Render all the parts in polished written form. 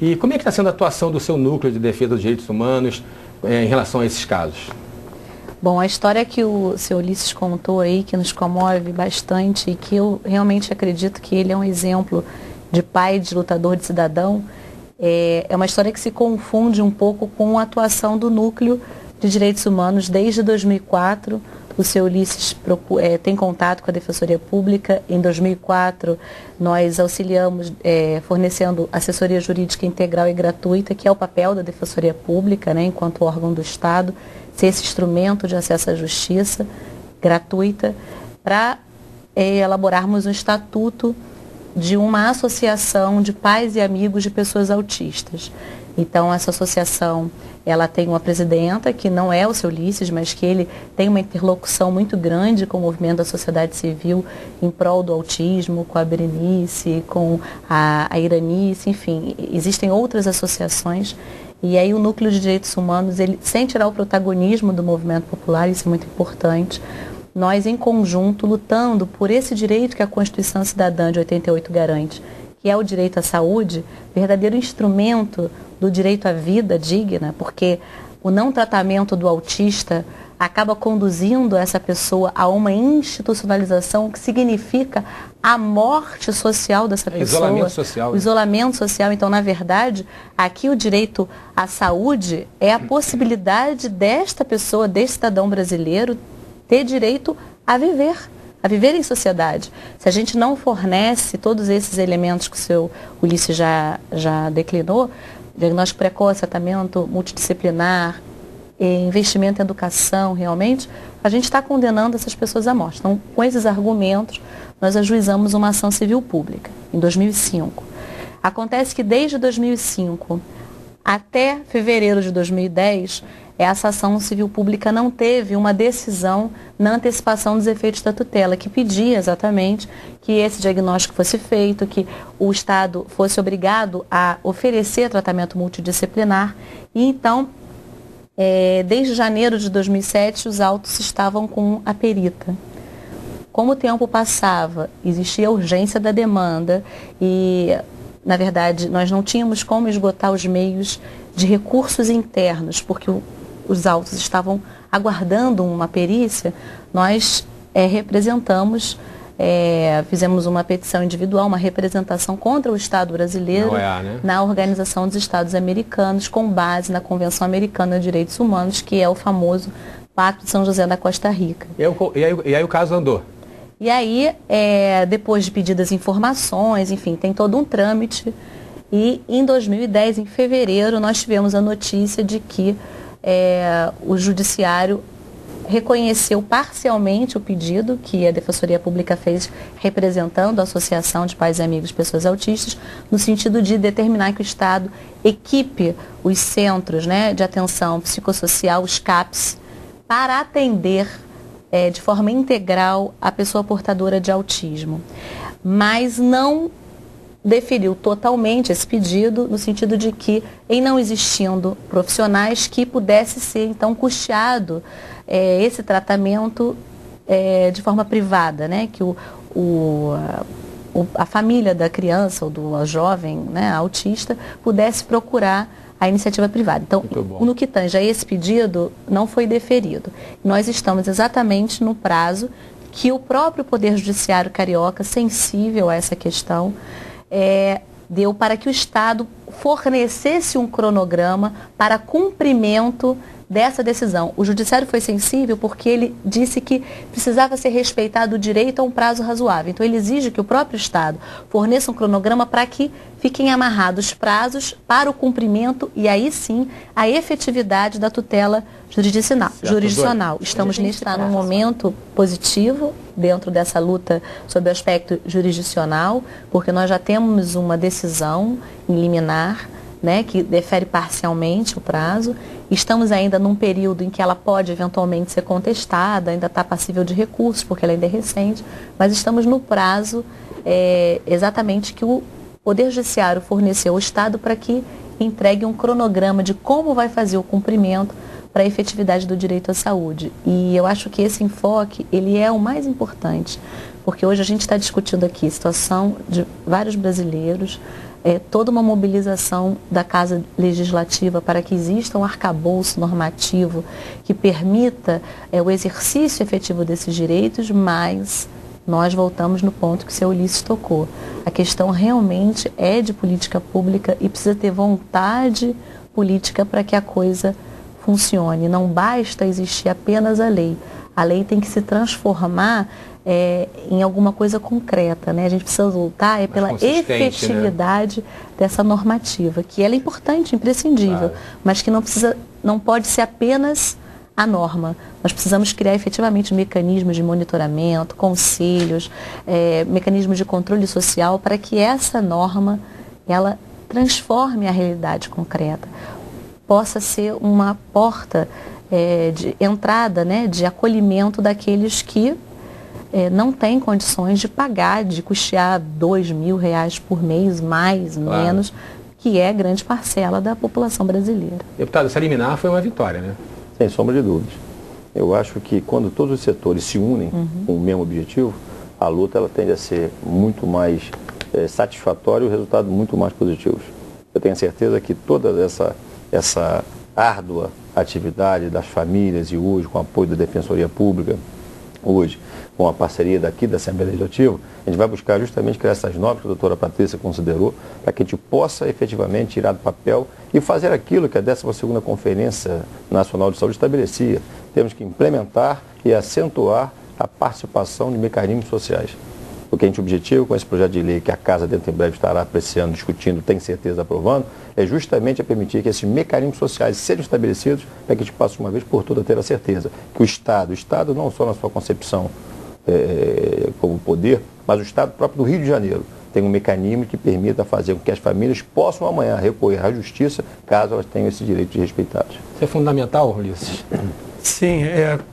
E como é que está sendo a atuação do seu núcleo de defesa dos direitos humanos em relação a esses casos? Bom, a história que o seu Ulisses contou aí, que nos comove bastante e que eu realmente acredito que ele é um exemplo de pai, de lutador, de cidadão, é uma história que se confunde um pouco com a atuação do Núcleo de Direitos Humanos desde 2004. O seu Ulisses tem contato com a Defensoria Pública. Em 2004, nós auxiliamos fornecendo assessoria jurídica integral e gratuita, que é o papel da Defensoria Pública, né, enquanto órgão do Estado, ser esse instrumento de acesso à justiça gratuita, para elaborarmos um estatuto de uma associação de pais e amigos de pessoas autistas. Então, essa associação, ela tem uma presidenta, que não é o seu Ulisses, mas que ele tem uma interlocução muito grande com o movimento da sociedade civil em prol do autismo, com a Berenice, com a Iranice, enfim, existem outras associações. E aí o Núcleo de Direitos Humanos, ele, sem tirar o protagonismo do movimento popular, isso é muito importante, nós em conjunto lutando por esse direito que a Constituição Cidadã de 88 garante, que é o direito à saúde, verdadeiro instrumento do direito à vida digna, porque o não tratamento do autista acaba conduzindo essa pessoa a uma institucionalização que significa a morte social dessa pessoa. Isolamento social. O isolamento social. Então, na verdade, aqui o direito à saúde é a possibilidade desta pessoa, deste cidadão brasileiro, ter direito a viver em sociedade. Se a gente não fornece todos esses elementos que o seu Ulisses já declinou, diagnóstico precoce, tratamento multidisciplinar, investimento em educação, realmente, a gente está condenando essas pessoas à morte. Então, com esses argumentos, nós ajuizamos uma ação civil pública, em 2005. Acontece que desde 2005 até fevereiro de 2010, essa ação civil pública não teve uma decisão na antecipação dos efeitos da tutela, que pedia exatamente que esse diagnóstico fosse feito, que o Estado fosse obrigado a oferecer tratamento multidisciplinar. E então, desde janeiro de 2007, os autos estavam com a perita. Como o tempo passava, existia a urgência da demanda e, na verdade, nós não tínhamos como esgotar os meios de recursos internos, porque os autos estavam aguardando uma perícia. Nós representamos, fizemos uma petição individual, uma representação contra o Estado brasileiro na Organização dos Estados Americanos, com base na Convenção Americana de Direitos Humanos, que é o famoso Pacto de São José da Costa Rica. E aí o caso andou? E aí, depois de pedidas informações, enfim, tem todo um trâmite. E em 2010, em fevereiro, nós tivemos a notícia de que o Judiciário reconheceu parcialmente o pedido que a Defensoria Pública fez representando a Associação de Pais e Amigos de Pessoas Autistas, no sentido de determinar que o Estado equipe os centros, né, de atenção psicossocial, os CAPs, para atender de forma integral a pessoa portadora de autismo. Mas não deferiu totalmente esse pedido, no sentido de que, em não existindo profissionais, que pudesse ser, então, custeado esse tratamento de forma privada, né? Que a família da criança ou do jovem, né, autista pudesse procurar a iniciativa privada. Então, no que tange a esse pedido, não foi deferido. Nós estamos exatamente no prazo que o próprio Poder Judiciário carioca, sensível a essa questão, deu para que o Estado fornecesse um cronograma para cumprimento dessa decisão. O Judiciário foi sensível porque ele disse que precisava ser respeitado o direito a um prazo razoável. Então, ele exige que o próprio Estado forneça um cronograma para que fiquem amarrados prazos para o cumprimento e aí sim a efetividade da tutela jurisdicional. Estamos num momento positivo dentro dessa luta sobre o aspecto jurisdicional, porque nós já temos uma decisão em liminar, né, que defere parcialmente o prazo. Estamos ainda num período em que ela pode eventualmente ser contestada, ainda está passível de recursos, porque ela ainda é recente, mas estamos no prazo exatamente que o Poder Judiciário forneceu ao Estado para que entregue um cronograma de como vai fazer o cumprimento para a efetividade do direito à saúde. E eu acho que esse enfoque, ele é o mais importante, porque hoje a gente está discutindo aqui a situação de vários brasileiros, toda uma mobilização da Casa Legislativa para que exista um arcabouço normativo que permita o exercício efetivo desses direitos, mas nós voltamos no ponto que o seu Ulisses tocou. A questão realmente é de política pública e precisa ter vontade política para que a coisa funcione. Não basta existir apenas a lei. A lei tem que se transformar em alguma coisa concreta, né? A gente precisa lutar pela efetividade, né, dessa normativa, que ela é importante, imprescindível, claro, mas que não pode ser apenas a norma. Nós precisamos criar efetivamente mecanismos de monitoramento, conselhos, mecanismos de controle social para que essa norma ela transforme a realidade concreta, possa ser uma porta de entrada, né, de acolhimento daqueles que não têm condições de pagar, de custear R$2.000 por mês, mais, claro, menos, que é grande parcela da população brasileira. Deputado, essa liminar foi uma vitória, né? Sem sombra de dúvidas. Eu acho que quando todos os setores se unem com o mesmo objetivo, a luta ela tende a ser muito mais satisfatória e o resultado muito mais positivo. Eu tenho certeza que toda essa árdua atividade das famílias e hoje com o apoio da Defensoria Pública, hoje com a parceria daqui da Assembleia Legislativa, a gente vai buscar justamente criar essas normas que a doutora Patrícia considerou, para que a gente possa efetivamente tirar do papel e fazer aquilo que a 12ª Conferência Nacional de Saúde estabelecia. Temos que implementar e acentuar a participação de mecanismos sociais. O que a gente objetiva com esse projeto de lei que a Casa dentro em breve estará apreciando, discutindo, tem certeza aprovando, é justamente a permitir que esses mecanismos sociais sejam estabelecidos para que a gente possa, uma vez por todas, ter a certeza que o Estado não só na sua concepção como poder, mas o Estado próprio do Rio de Janeiro tem um mecanismo que permita fazer com que as famílias possam amanhã recorrer à justiça caso elas tenham esse direito de respeitados. Isso é fundamental, Ulisses? Sim,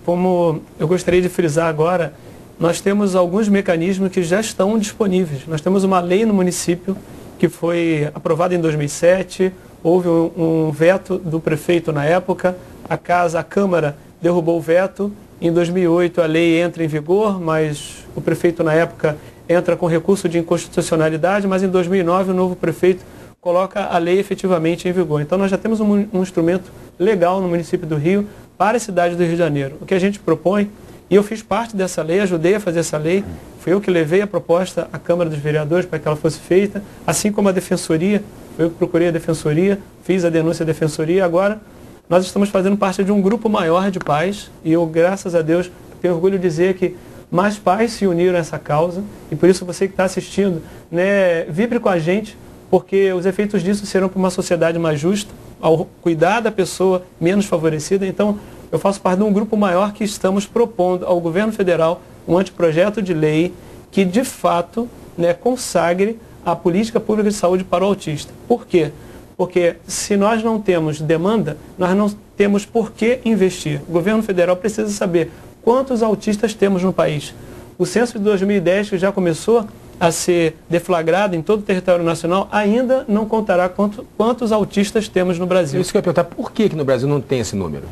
como eu gostaria de frisar agora, nós temos alguns mecanismos que já estão disponíveis. Nós temos uma lei no município que foi aprovada em 2007, houve um veto do prefeito na época, a Câmara derrubou o veto, em 2008 a lei entra em vigor, mas o prefeito na época entra com recurso de inconstitucionalidade, mas em 2009 o novo prefeito coloca a lei efetivamente em vigor. Então nós já temos um instrumento legal no município do Rio para a cidade do Rio de Janeiro. O que a gente propõe, e eu fiz parte dessa lei, ajudei a fazer essa lei, fui eu que levei a proposta à Câmara dos Vereadores para que ela fosse feita, assim como a Defensoria, foi eu que procurei a Defensoria, fiz a denúncia à Defensoria, agora nós estamos fazendo parte de um grupo maior de pais, e eu, graças a Deus, tenho orgulho de dizer que mais pais se uniram a essa causa, e por isso você que está assistindo, né, vibre com a gente, porque os efeitos disso serão para uma sociedade mais justa, ao cuidar da pessoa menos favorecida. Então, eu faço parte de um grupo maior que estamos propondo ao governo federal um anteprojeto de lei que, de fato, né, consagre a política pública de saúde para o autista. Por quê? Porque se nós não temos demanda, nós não temos por que investir. O governo federal precisa saber quantos autistas temos no país. O censo de 2010, que já começou a ser deflagrado em todo o território nacional, ainda não contará quantos autistas temos no Brasil. Isso que eu ia perguntar, por que no Brasil não tem esse número?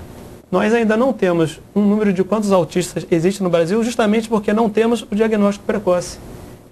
Nós ainda não temos um número de quantos autistas existem no Brasil, justamente porque não temos o diagnóstico precoce.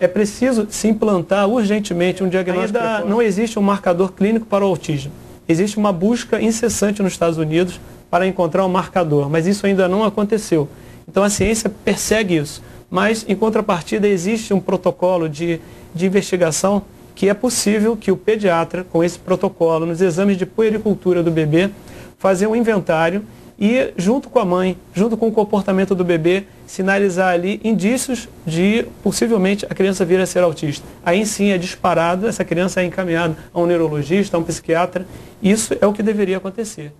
É preciso se implantar urgentemente um diagnóstico precoce. Não existe um marcador clínico para o autismo. Existe uma busca incessante nos Estados Unidos para encontrar um marcador, mas isso ainda não aconteceu. Então a ciência persegue isso. Mas, em contrapartida, existe um protocolo de investigação que é possível que o pediatra, com esse protocolo, nos exames de puericultura do bebê, fazer um inventário e, junto com a mãe, junto com o comportamento do bebê, sinalizar ali indícios de, possivelmente, a criança vir a ser autista. Aí sim é disparado, essa criança é encaminhada a um neurologista, a um psiquiatra. Isso é o que deveria acontecer.